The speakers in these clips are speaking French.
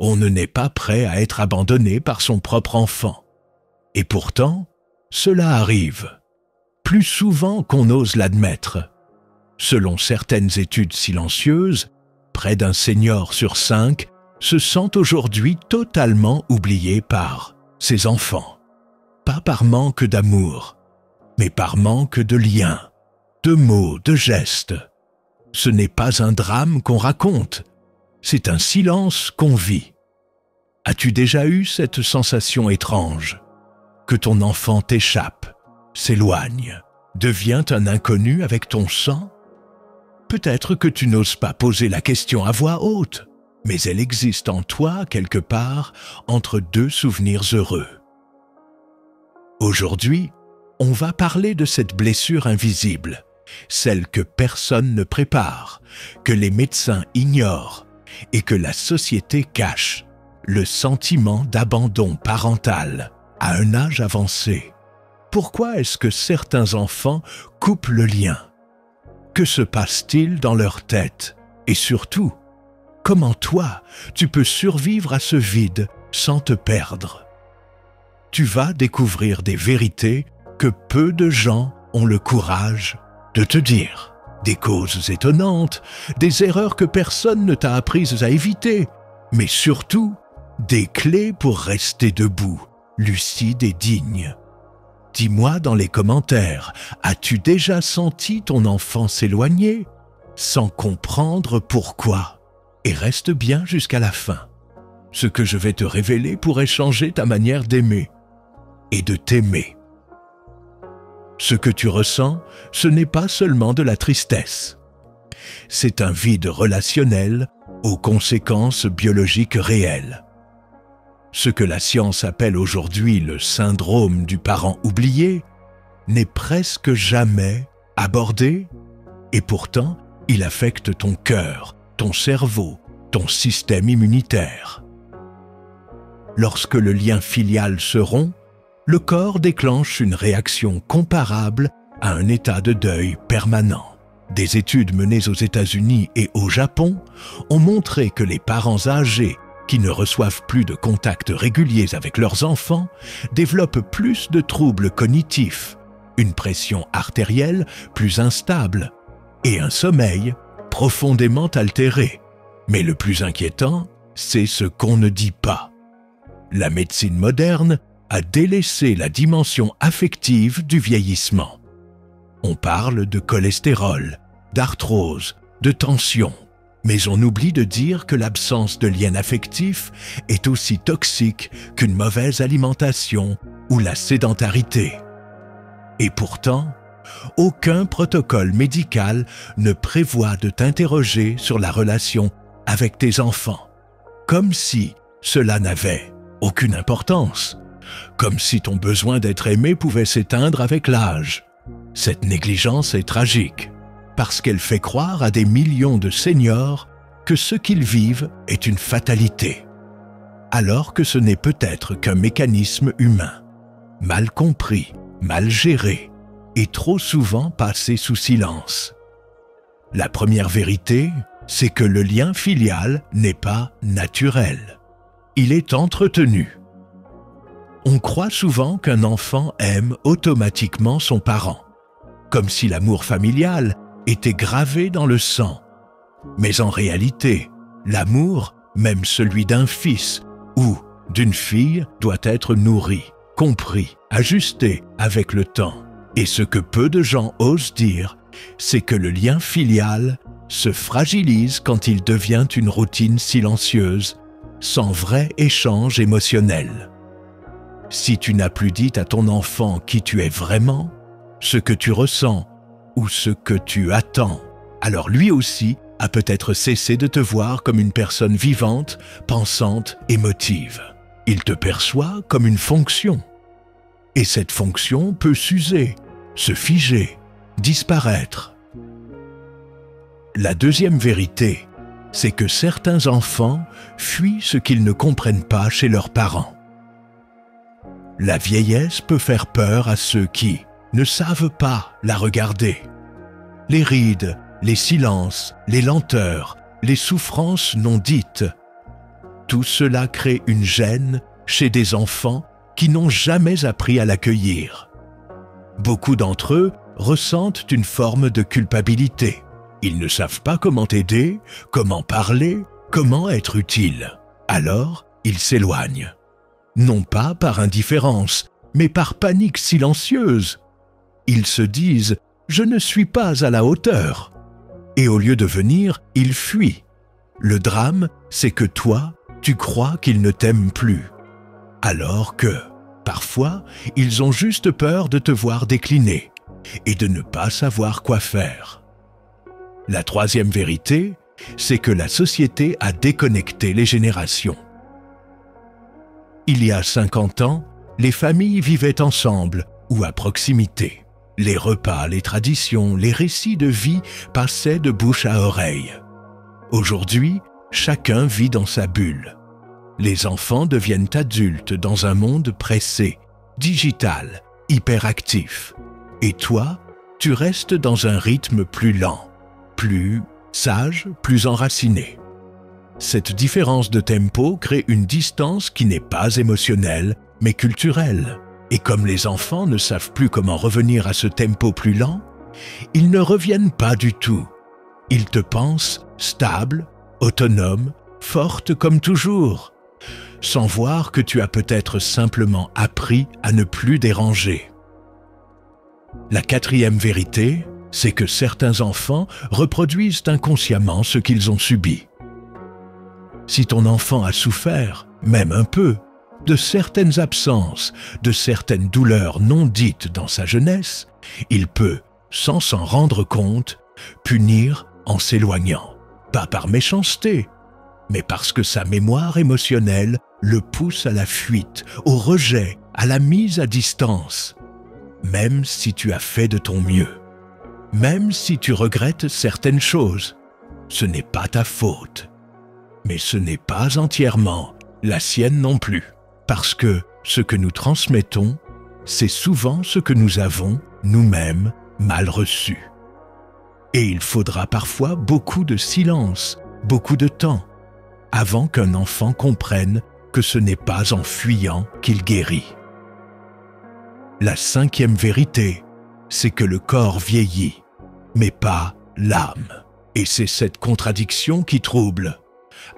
on ne n'est pas prêt à être abandonné par son propre enfant. Et pourtant, cela arrive, plus souvent qu'on n'ose l'admettre. Selon certaines études silencieuses, près d'un senior sur 5 se sent aujourd'hui totalement oublié par ses enfants. Pas par manque d'amour, mais par manque de liens, de mots, de gestes. Ce n'est pas un drame qu'on raconte, c'est un silence qu'on vit. As-tu déjà eu cette sensation étrange? Que ton enfant t'échappe, s'éloigne, devient un inconnu avec ton sang? Peut-être que tu n'oses pas poser la question à voix haute, mais elle existe en toi quelque part entre deux souvenirs heureux. Aujourd'hui, on va parler de cette blessure invisible, celle que personne ne prépare, que les médecins ignorent et que la société cache, le sentiment d'abandon parental à un âge avancé. Pourquoi est-ce que certains enfants coupent le lien? Que se passe-t-il dans leur tête? Et surtout, comment toi, tu peux survivre à ce vide sans te perdre? Tu vas découvrir des vérités que peu de gens ont le courage de te dire. Des causes étonnantes, des erreurs que personne ne t'a apprises à éviter, mais surtout, des clés pour rester debout, lucide et digne. Dis-moi dans les commentaires, as-tu déjà senti ton enfant s'éloigner sans comprendre pourquoi? Et reste bien jusqu'à la fin. Ce que je vais te révéler pourrait changer ta manière d'aimer et de t'aimer. Ce que tu ressens, ce n'est pas seulement de la tristesse. C'est un vide relationnel aux conséquences biologiques réelles. Ce que la science appelle aujourd'hui le syndrome du parent oublié n'est presque jamais abordé, et pourtant il affecte ton cœur, ton cerveau, ton système immunitaire. Lorsque le lien filial se rompt, le corps déclenche une réaction comparable à un état de deuil permanent. Des études menées aux États-Unis et au Japon ont montré que les parents âgés qui ne reçoivent plus de contacts réguliers avec leurs enfants développent plus de troubles cognitifs, une pression artérielle plus instable et un sommeil profondément altéré. Mais le plus inquiétant, c'est ce qu'on ne dit pas. La médecine moderne a délaissé la dimension affective du vieillissement. On parle de cholestérol, d'arthrose, de tension, mais on oublie de dire que l'absence de lien affectif est aussi toxique qu'une mauvaise alimentation ou la sédentarité. Et pourtant, aucun protocole médical ne prévoit de t'interroger sur la relation avec tes enfants, comme si cela n'avait aucune importance, comme si ton besoin d'être aimé pouvait s'éteindre avec l'âge. Cette négligence est tragique, parce qu'elle fait croire à des millions de seniors que ce qu'ils vivent est une fatalité, alors que ce n'est peut-être qu'un mécanisme humain, mal compris, mal géré, et trop souvent passé sous silence. La première vérité, c'est que le lien filial n'est pas naturel. Il est entretenu. On croit souvent qu'un enfant aime automatiquement son parent, comme si l'amour familial était gravé dans le sang. Mais en réalité, l'amour, même celui d'un fils ou d'une fille, doit être nourri, compris, ajusté avec le temps. Et ce que peu de gens osent dire, c'est que le lien filial se fragilise quand il devient une routine silencieuse, sans vrai échange émotionnel. Si tu n'as plus dit à ton enfant qui tu es vraiment, ce que tu ressens ou ce que tu attends, alors lui aussi a peut-être cessé de te voir comme une personne vivante, pensante, émotive. Il te perçoit comme une fonction. Et cette fonction peut s'user, se figer, disparaître. La deuxième vérité, c'est que certains enfants fuient ce qu'ils ne comprennent pas chez leurs parents. La vieillesse peut faire peur à ceux qui ne savent pas la regarder. Les rides, les silences, les lenteurs, les souffrances non dites. Tout cela crée une gêne chez des enfants qui n'ont jamais appris à l'accueillir. Beaucoup d'entre eux ressentent une forme de culpabilité. Ils ne savent pas comment t'aider, comment parler, comment être utile. Alors, ils s'éloignent. Non pas par indifférence, mais par panique silencieuse. Ils se disent « je ne suis pas à la hauteur ». Et au lieu de venir, ils fuient. Le drame, c'est que toi, tu crois qu'ils ne t'aiment plus. Alors que, parfois, ils ont juste peur de te voir décliner et de ne pas savoir quoi faire. La troisième vérité, c'est que la société a déconnecté les générations. Il y a 50 ans, les familles vivaient ensemble ou à proximité. Les repas, les traditions, les récits de vie passaient de bouche à oreille. Aujourd'hui, chacun vit dans sa bulle. Les enfants deviennent adultes dans un monde pressé, digital, hyperactif. Et toi, tu restes dans un rythme plus lent, plus sage, plus enraciné. Cette différence de tempo crée une distance qui n'est pas émotionnelle, mais culturelle. Et comme les enfants ne savent plus comment revenir à ce tempo plus lent, ils ne reviennent pas du tout. Ils te pensent stable, autonome, forte comme toujours, sans voir que tu as peut-être simplement appris à ne plus déranger. La quatrième vérité, c'est que certains enfants reproduisent inconsciemment ce qu'ils ont subi. Si ton enfant a souffert, même un peu, de certaines absences, de certaines douleurs non dites dans sa jeunesse, il peut, sans s'en rendre compte, punir en s'éloignant. Pas par méchanceté, mais parce que sa mémoire émotionnelle le pousse à la fuite, au rejet, à la mise à distance. Même si tu as fait de ton mieux, même si tu regrettes certaines choses, ce n'est pas ta faute. Mais ce n'est pas entièrement la sienne non plus, parce que ce que nous transmettons, c'est souvent ce que nous avons, nous-mêmes, mal reçu. Et il faudra parfois beaucoup de silence, beaucoup de temps, avant qu'un enfant comprenne que ce n'est pas en fuyant qu'il guérit. La cinquième vérité, c'est que le corps vieillit, mais pas l'âme. Et c'est cette contradiction qui trouble.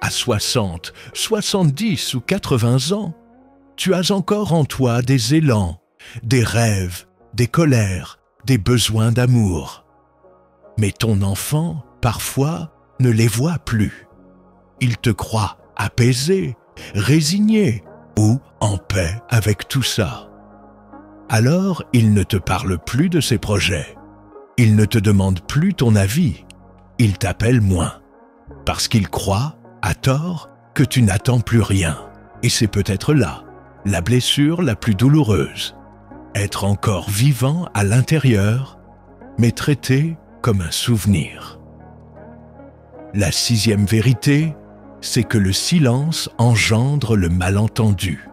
À 60, 70 ou 80 ans, tu as encore en toi des élans, des rêves, des colères, des besoins d'amour. Mais ton enfant, parfois, ne les voit plus. Il te croit apaisé, résigné ou en paix avec tout ça. Alors, il ne te parle plus de ses projets. Il ne te demande plus ton avis. Il t'appelle moins. Parce qu'il croit, à tort, que tu n'attends plus rien. Et c'est peut-être là, la blessure la plus douloureuse. Être encore vivant à l'intérieur, mais traité comme un souvenir. La sixième vérité, c'est que le silence engendre le malentendu.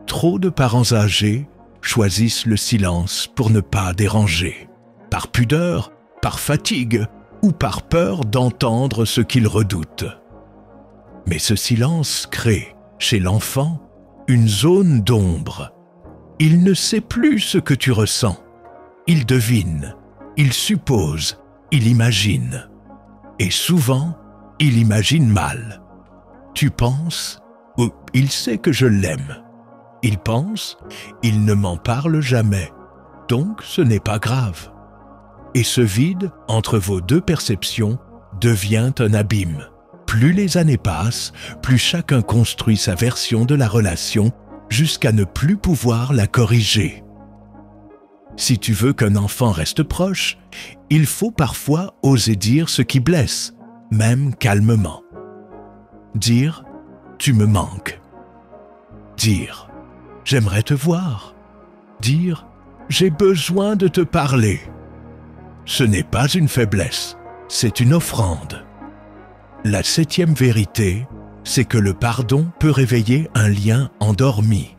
Trop de parents âgés choisissent le silence pour ne pas déranger, par pudeur, par fatigue ou par peur d'entendre ce qu'ils redoutent. Mais ce silence crée, chez l'enfant, une zone d'ombre. Il ne sait plus ce que tu ressens. Il devine, il suppose, il imagine. Et souvent, il imagine mal. Tu penses, ou il sait que je l'aime. Il pense, il ne m'en parle jamais. Donc ce n'est pas grave. Et ce vide entre vos deux perceptions devient un abîme. Plus les années passent, plus chacun construit sa version de la relation jusqu'à ne plus pouvoir la corriger. Si tu veux qu'un enfant reste proche, il faut parfois oser dire ce qui blesse, même calmement. Dire « tu me manques ». Dire « j'aimerais te voir ». Dire « j'ai besoin de te parler ». Ce n'est pas une faiblesse, c'est une offrande. La septième vérité, c'est que le pardon peut réveiller un lien endormi.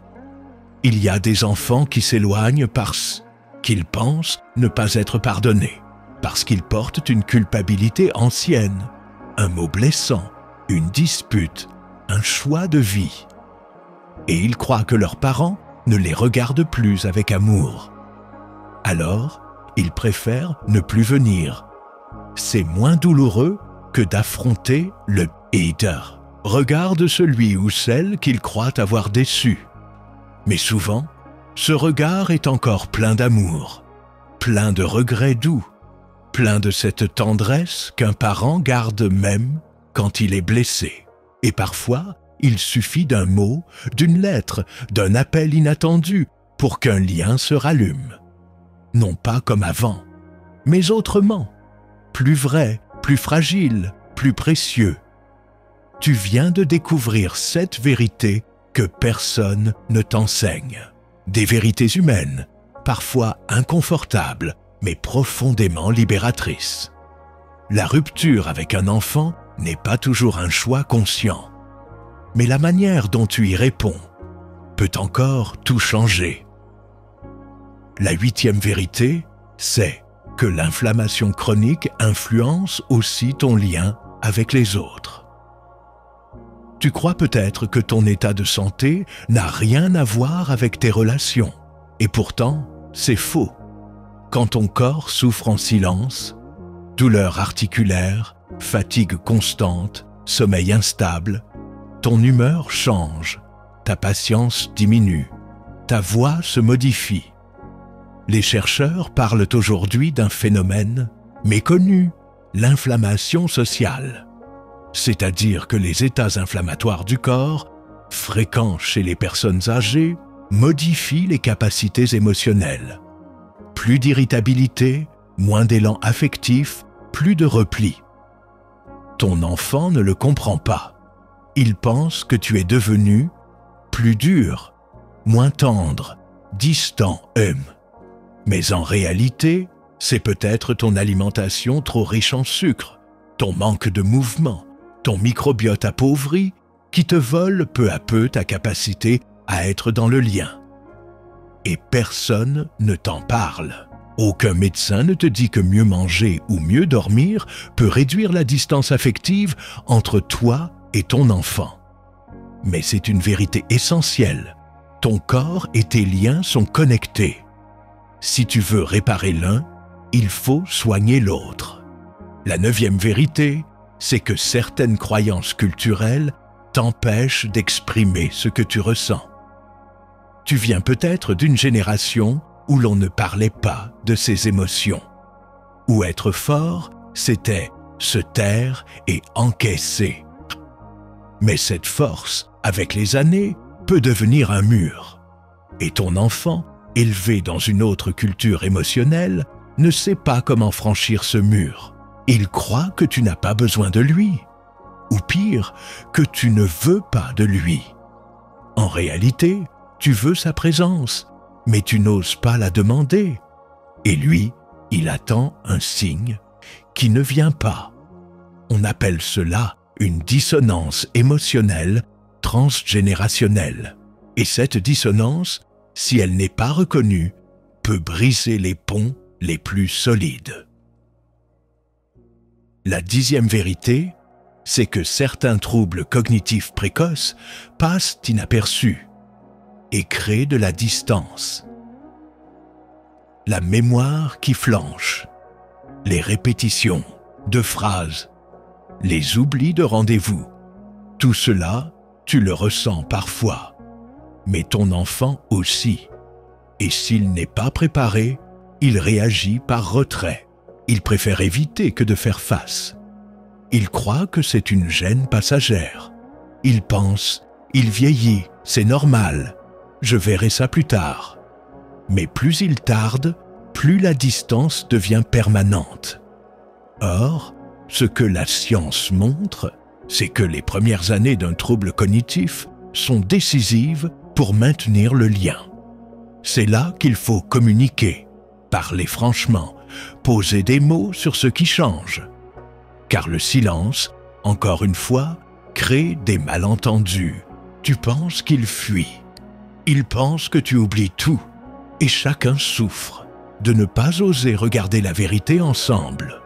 Il y a des enfants qui s'éloignent parce qu'ils pensent ne pas être pardonnés, parce qu'ils portent une culpabilité ancienne, un mot blessant, une dispute, un choix de vie. Et ils croient que leurs parents ne les regardent plus avec amour. Alors, ils préfèrent ne plus venir. C'est moins douloureux que d'affronter le hater. Regarde celui ou celle qu'ils croient avoir déçu. Mais souvent, ce regard est encore plein d'amour, plein de regrets doux, plein de cette tendresse qu'un parent garde même quand il est blessé. Et parfois, il suffit d'un mot, d'une lettre, d'un appel inattendu pour qu'un lien se rallume. Non pas comme avant, mais autrement, plus vrai, plus fragile, plus précieux. Tu viens de découvrir cette vérité que personne ne t'enseigne. Des vérités humaines, parfois inconfortables, mais profondément libératrices. La rupture avec un enfant n'est pas toujours un choix conscient. Mais la manière dont tu y réponds peut encore tout changer. La 8e vérité, c'est que l'inflammation chronique influence aussi ton lien avec les autres. Tu crois peut-être que ton état de santé n'a rien à voir avec tes relations. Et pourtant, c'est faux. Quand ton corps souffre en silence, douleur articulaire, fatigue constante, sommeil instable, ton humeur change, ta patience diminue, ta voix se modifie. Les chercheurs parlent aujourd'hui d'un phénomène méconnu, l'inflammation sociale. C'est-à-dire que les états inflammatoires du corps, fréquents chez les personnes âgées, modifient les capacités émotionnelles. Plus d'irritabilité, moins d'élan affectif, plus de repli. Ton enfant ne le comprend pas. Il pense que tu es devenu plus dur, moins tendre, distant, Mais en réalité, c'est peut-être ton alimentation trop riche en sucre, ton manque de mouvement, ton microbiote appauvri qui te vole peu à peu ta capacité à être dans le lien. Et personne ne t'en parle. Aucun médecin ne te dit que mieux manger ou mieux dormir peut réduire la distance affective entre toi et ton enfant. Mais c'est une vérité essentielle. Ton corps et tes liens sont connectés. Si tu veux réparer l'un, il faut soigner l'autre. La 9e vérité, c'est que certaines croyances culturelles t'empêchent d'exprimer ce que tu ressens. Tu viens peut-être d'une génération où l'on ne parlait pas de ses émotions, où être fort, c'était se taire et encaisser. Mais cette force, avec les années, peut devenir un mur. Et ton enfant, élevé dans une autre culture émotionnelle, ne sait pas comment franchir ce mur. Il croit que tu n'as pas besoin de lui, ou pire, que tu ne veux pas de lui. En réalité, tu veux sa présence, mais tu n'oses pas la demander. Et lui, il attend un signe qui ne vient pas. On appelle cela une dissonance émotionnelle transgénérationnelle. Et cette dissonance, si elle n'est pas reconnue, peut briser les ponts les plus solides. La 10e vérité, c'est que certains troubles cognitifs précoces passent inaperçus et créent de la distance. La mémoire qui flanche, les répétitions de phrases, les oublis de rendez-vous, tout cela, tu le ressens parfois, mais ton enfant aussi. Et s'il n'est pas préparé, il réagit par retrait. Il préfère éviter que de faire face. Il croit que c'est une gêne passagère. Il pense, il vieillit, c'est normal, je verrai ça plus tard. Mais plus il tarde, plus la distance devient permanente. Or, ce que la science montre, c'est que les premières années d'un trouble cognitif sont décisives pour maintenir le lien. C'est là qu'il faut communiquer, parler franchement, poser des mots sur ce qui change. Car le silence, encore une fois, crée des malentendus. Tu penses qu'il fuit. Il pense que tu oublies tout. Et chacun souffre de ne pas oser regarder la vérité ensemble.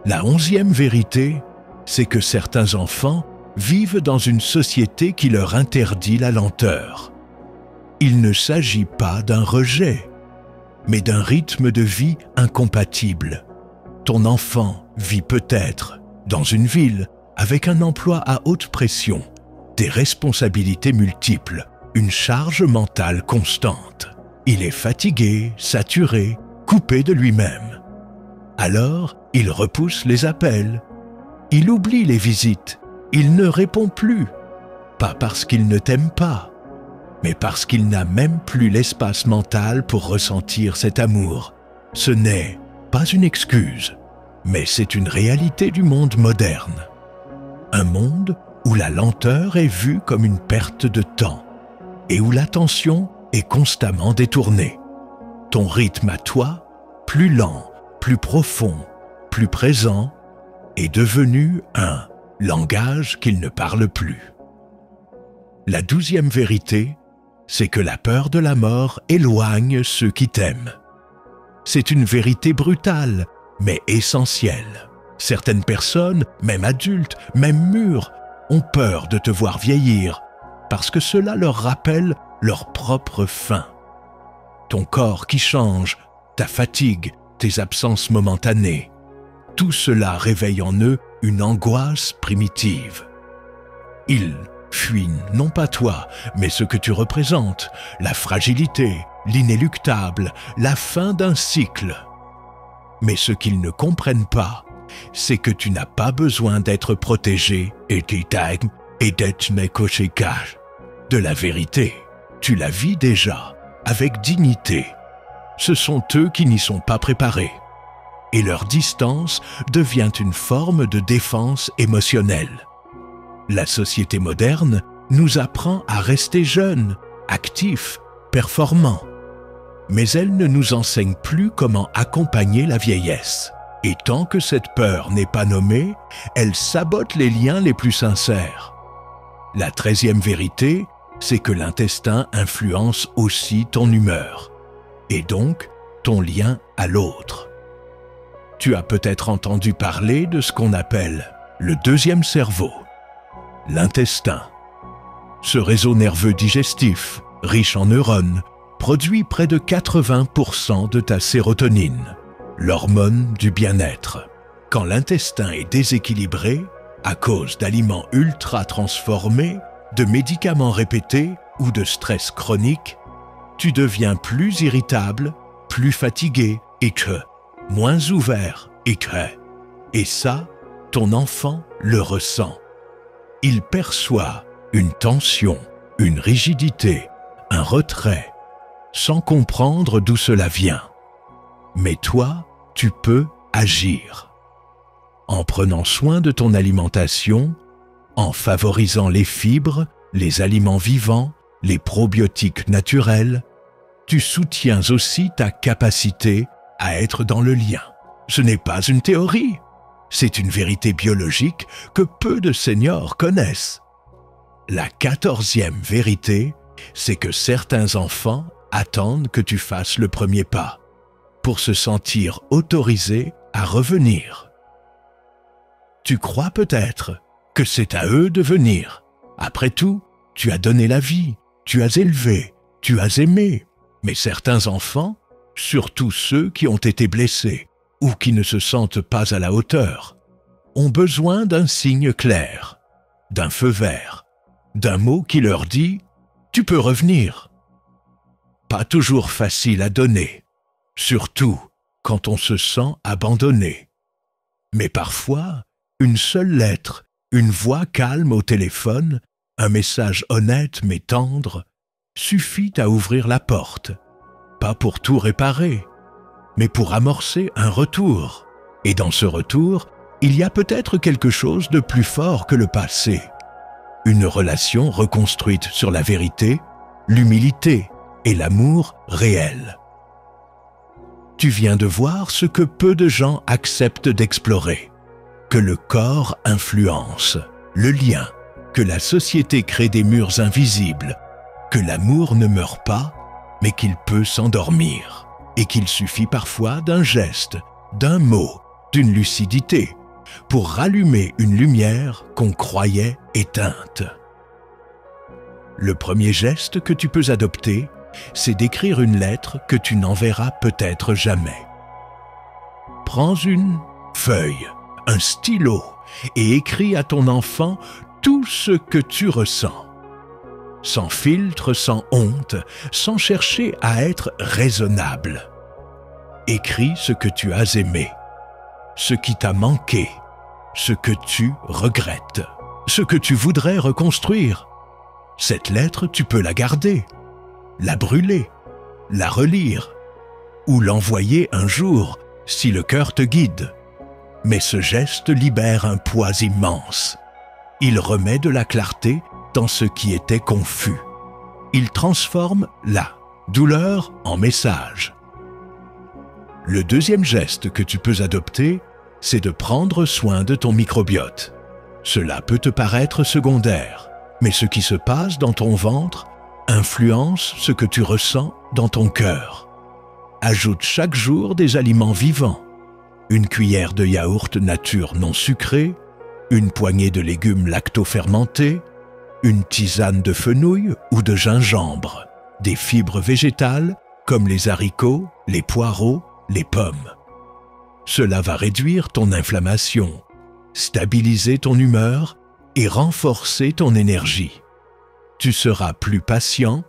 La 11e vérité, c'est que certains enfants vivent dans une société qui leur interdit la lenteur. Il ne s'agit pas d'un rejet, mais d'un rythme de vie incompatible. Ton enfant vit peut-être dans une ville avec un emploi à haute pression, des responsabilités multiples, une charge mentale constante. Il est fatigué, saturé, coupé de lui-même. Alors, il repousse les appels. Il oublie les visites. Il ne répond plus. Pas parce qu'il ne t'aime pas, mais parce qu'il n'a même plus l'espace mental pour ressentir cet amour. Ce n'est pas une excuse, mais c'est une réalité du monde moderne. Un monde où la lenteur est vue comme une perte de temps et où l'attention est constamment détournée. Ton rythme à toi, plus lent, plus profond, plus présent, est devenu un langage qu'il ne parle plus. La 12e vérité, c'est que la peur de la mort éloigne ceux qui t'aiment. C'est une vérité brutale, mais essentielle. Certaines personnes, même adultes, même mûres, ont peur de te voir vieillir parce que cela leur rappelle leur propre fin. Ton corps qui change, ta fatigue, tes absences momentanées, tout cela réveille en eux une angoisse primitive. Ils fuient non pas toi, mais ce que tu représentes, la fragilité, l'inéluctable, la fin d'un cycle. Mais ce qu'ils ne comprennent pas, c'est que tu n'as pas besoin d'être protégé et d'être de la vérité. Tu la vis déjà, avec dignité. Ce sont eux qui n'y sont pas préparés. Et leur distance devient une forme de défense émotionnelle. La société moderne nous apprend à rester jeunes, actifs, performants. Mais elle ne nous enseigne plus comment accompagner la vieillesse. Et tant que cette peur n'est pas nommée, elle sabote les liens les plus sincères. La 13e vérité, c'est que l'intestin influence aussi ton humeur, et donc ton lien à l'autre. Tu as peut-être entendu parler de ce qu'on appelle le deuxième cerveau, l'intestin. Ce réseau nerveux digestif, riche en neurones, produit près de 80% de ta sérotonine, l'hormone du bien-être. Quand l'intestin est déséquilibré, à cause d'aliments ultra transformés, de médicaments répétés ou de stress chronique, tu deviens plus irritable, plus fatigué et moins ouvert et ça, ton enfant le ressent. Il perçoit une tension, une rigidité, un retrait, sans comprendre d'où cela vient. Mais toi, tu peux agir. En prenant soin de ton alimentation, en favorisant les fibres, les aliments vivants, les probiotiques naturels, tu soutiens aussi ta capacité à être dans le lien. Ce n'est pas une théorie, c'est une vérité biologique que peu de seniors connaissent. La 14e vérité, c'est que certains enfants attendent que tu fasses le premier pas pour se sentir autorisés à revenir. Tu crois peut-être que c'est à eux de venir. Après tout, tu as donné la vie, tu as élevé, tu as aimé. Mais certains enfants, surtout ceux qui ont été blessés ou qui ne se sentent pas à la hauteur, ont besoin d'un signe clair, d'un feu vert, d'un mot qui leur dit « tu peux revenir ». Pas toujours facile à donner, surtout quand on se sent abandonné. Mais parfois, une seule lettre, une voix calme au téléphone, un message honnête mais tendre, suffit à ouvrir la porte. Pas pour tout réparer, mais pour amorcer un retour. Et dans ce retour, il y a peut-être quelque chose de plus fort que le passé. Une relation reconstruite sur la vérité, l'humilité et l'amour réel. Tu viens de voir ce que peu de gens acceptent d'explorer. Que le corps influence, le lien, que la société crée des murs invisibles, que l'amour ne meurt pas, mais qu'il peut s'endormir, et qu'il suffit parfois d'un geste, d'un mot, d'une lucidité, pour rallumer une lumière qu'on croyait éteinte. Le premier geste que tu peux adopter, c'est d'écrire une lettre que tu n'enverras peut-être jamais. Prends une feuille, un stylo et écris à ton enfant tout ce que tu ressens. Sans filtre, sans honte, sans chercher à être raisonnable. Écris ce que tu as aimé, ce qui t'a manqué, ce que tu regrettes, ce que tu voudrais reconstruire. Cette lettre, tu peux la garder, la brûler, la relire ou l'envoyer un jour si le cœur te guide. Mais ce geste libère un poids immense. Il remet de la clarté dans ce qui était confus. Il transforme la douleur en message. Le deuxième geste que tu peux adopter, c'est de prendre soin de ton microbiote. Cela peut te paraître secondaire, mais ce qui se passe dans ton ventre influence ce que tu ressens dans ton cœur. Ajoute chaque jour des aliments vivants. Une cuillère de yaourt nature non sucré, une poignée de légumes lacto-fermentés, une tisane de fenouil ou de gingembre, des fibres végétales comme les haricots, les poireaux, les pommes. Cela va réduire ton inflammation, stabiliser ton humeur et renforcer ton énergie. Tu seras plus patient,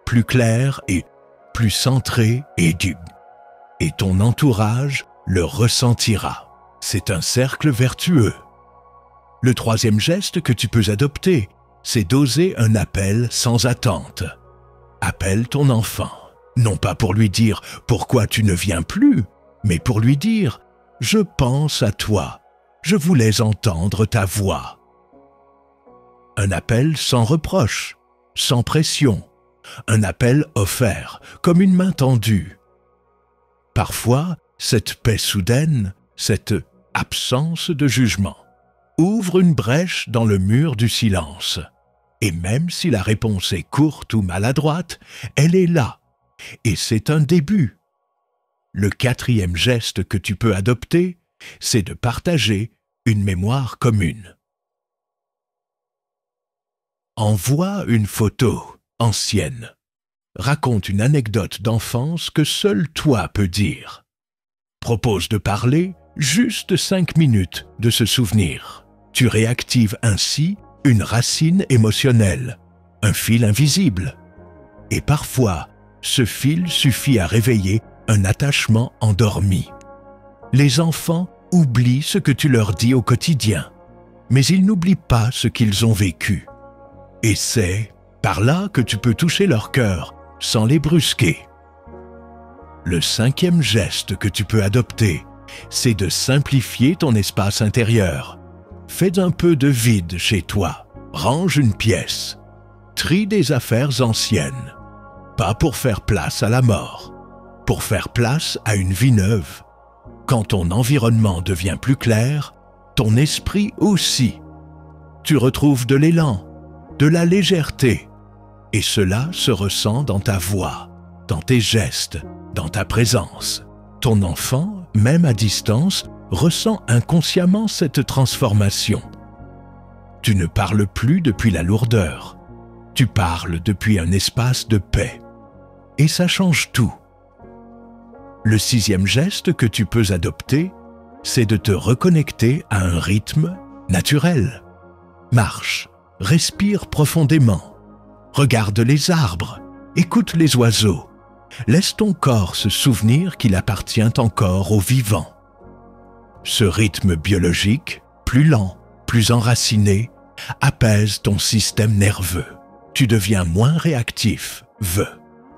plus clair et plus centré et ton entourage le ressentira. C'est un cercle vertueux. Le troisième geste que tu peux adopter, c'est d'oser un appel sans attente. Appelle ton enfant, non pas pour lui dire « pourquoi tu ne viens plus », mais pour lui dire « je pense à toi, je voulais entendre ta voix ». Un appel sans reproche, sans pression, un appel offert, comme une main tendue. Parfois, cette paix soudaine, cette absence de jugement, ouvre une brèche dans le mur du silence. Et même si la réponse est courte ou maladroite, elle est là. Et c'est un début. Le quatrième geste que tu peux adopter, c'est de partager une mémoire commune. Envoie une photo ancienne. Raconte une anecdote d'enfance que seul toi peux dire. Propose de parler juste 5 minutes de ce souvenir. Tu réactives ainsi une racine émotionnelle, un fil invisible. Et parfois, ce fil suffit à réveiller un attachement endormi. Les enfants oublient ce que tu leur dis au quotidien, mais ils n'oublient pas ce qu'ils ont vécu. Et c'est par là que tu peux toucher leur cœur sans les brusquer. Le cinquième geste que tu peux adopter, c'est de simplifier ton espace intérieur. Fais un peu de vide chez toi, range une pièce, trie des affaires anciennes, pas pour faire place à la mort, pour faire place à une vie neuve. Quand ton environnement devient plus clair, ton esprit aussi. Tu retrouves de l'élan, de la légèreté, et cela se ressent dans ta voix, dans tes gestes, dans ta présence. Ton enfant, même à distance, ressent inconsciemment cette transformation. Tu ne parles plus depuis la lourdeur, tu parles depuis un espace de paix. Et ça change tout. Le sixième geste que tu peux adopter, c'est de te reconnecter à un rythme naturel. Marche, respire profondément, regarde les arbres, écoute les oiseaux. Laisse ton corps se souvenir qu'il appartient encore aux vivants. Ce rythme biologique, plus lent, plus enraciné, apaise ton système nerveux. Tu deviens moins réactif,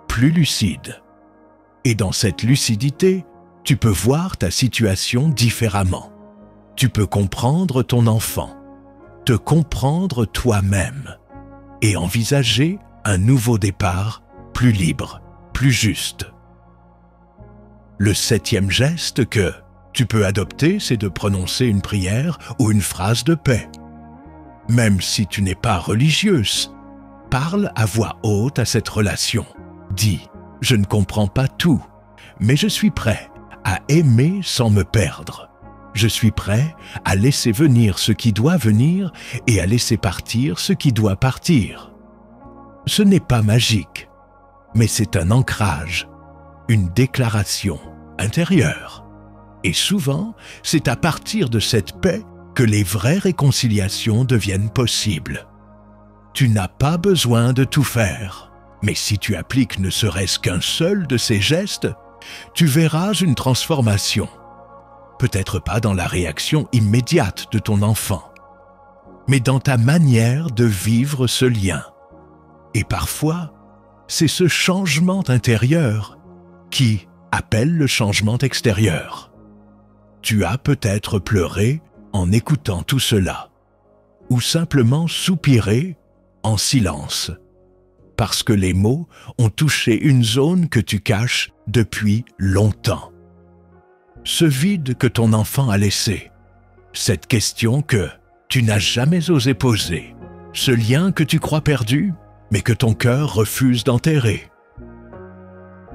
plus lucide. Et dans cette lucidité, tu peux voir ta situation différemment. Tu peux comprendre ton enfant, te comprendre toi-même et envisager un nouveau départ plus libre, plus juste. Le septième geste que tu peux adopter, c'est de prononcer une prière ou une phrase de paix. Même si tu n'es pas religieuse, parle à voix haute à cette relation. Dis « Je ne comprends pas tout, mais je suis prêt à aimer sans me perdre. Je suis prêt à laisser venir ce qui doit venir et à laisser partir ce qui doit partir. Ce n'est pas magique, mais c'est un ancrage, une déclaration intérieure. Et souvent, c'est à partir de cette paix que les vraies réconciliations deviennent possibles. Tu n'as pas besoin de tout faire, mais si tu appliques ne serait-ce qu'un seul de ces gestes, tu verras une transformation. Peut-être pas dans la réaction immédiate de ton enfant, mais dans ta manière de vivre ce lien. Et parfois, c'est ce changement intérieur qui appelle le changement extérieur. Tu as peut-être pleuré en écoutant tout cela, ou simplement soupiré en silence, parce que les mots ont touché une zone que tu caches depuis longtemps. Ce vide que ton enfant a laissé, cette question que tu n'as jamais osé poser, ce lien que tu crois perdu, mais que ton cœur refuse d'enterrer.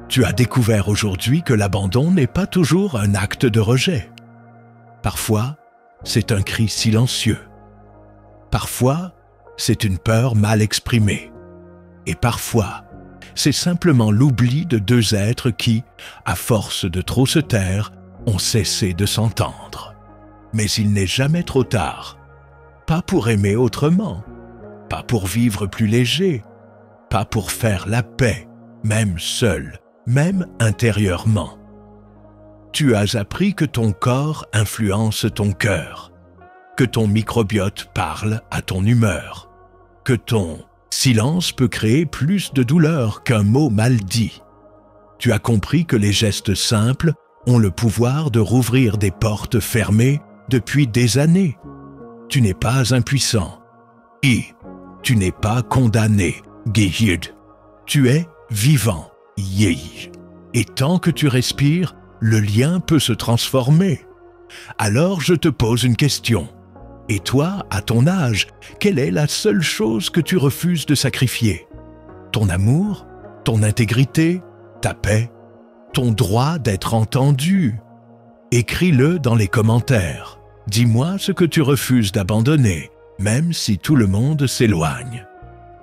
Tu as découvert aujourd'hui que l'abandon n'est pas toujours un acte de rejet. Parfois, c'est un cri silencieux. Parfois, c'est une peur mal exprimée. Et parfois, c'est simplement l'oubli de deux êtres qui, à force de trop se taire, ont cessé de s'entendre. Mais il n'est jamais trop tard. Pas pour aimer autrement, pas pour vivre plus léger, pas pour faire la paix, même seul, même intérieurement. Tu as appris que ton corps influence ton cœur, que ton microbiote parle à ton humeur, que ton silence peut créer plus de douleur qu'un mot mal dit. Tu as compris que les gestes simples ont le pouvoir de rouvrir des portes fermées depuis des années. Tu n'es pas impuissant. Et tu n'es pas condamné. Gehid. Tu es vivant. Yei. Et tant que tu respires, le lien peut se transformer. Alors je te pose une question. Et toi, à ton âge, quelle est la seule chose que tu refuses de sacrifier? Ton amour? Ton intégrité? Ta paix? Ton droit d'être entendu? Écris-le dans les commentaires. Dis-moi ce que tu refuses d'abandonner, même si tout le monde s'éloigne.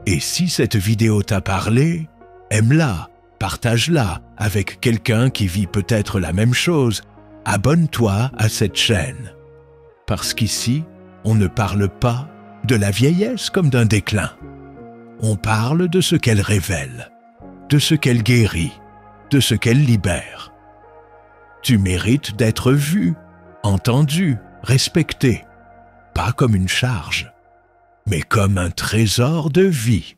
Et si cette vidéo t'a parlé, aime-la, partage-la avec quelqu'un qui vit peut-être la même chose. Abonne-toi à cette chaîne. Parce qu'ici, on ne parle pas de la vieillesse comme d'un déclin. On parle de ce qu'elle révèle, de ce qu'elle guérit, de ce qu'elle libère. Tu mérites d'être vu, entendu, respecté, pas comme une charge, mais comme un trésor de vie.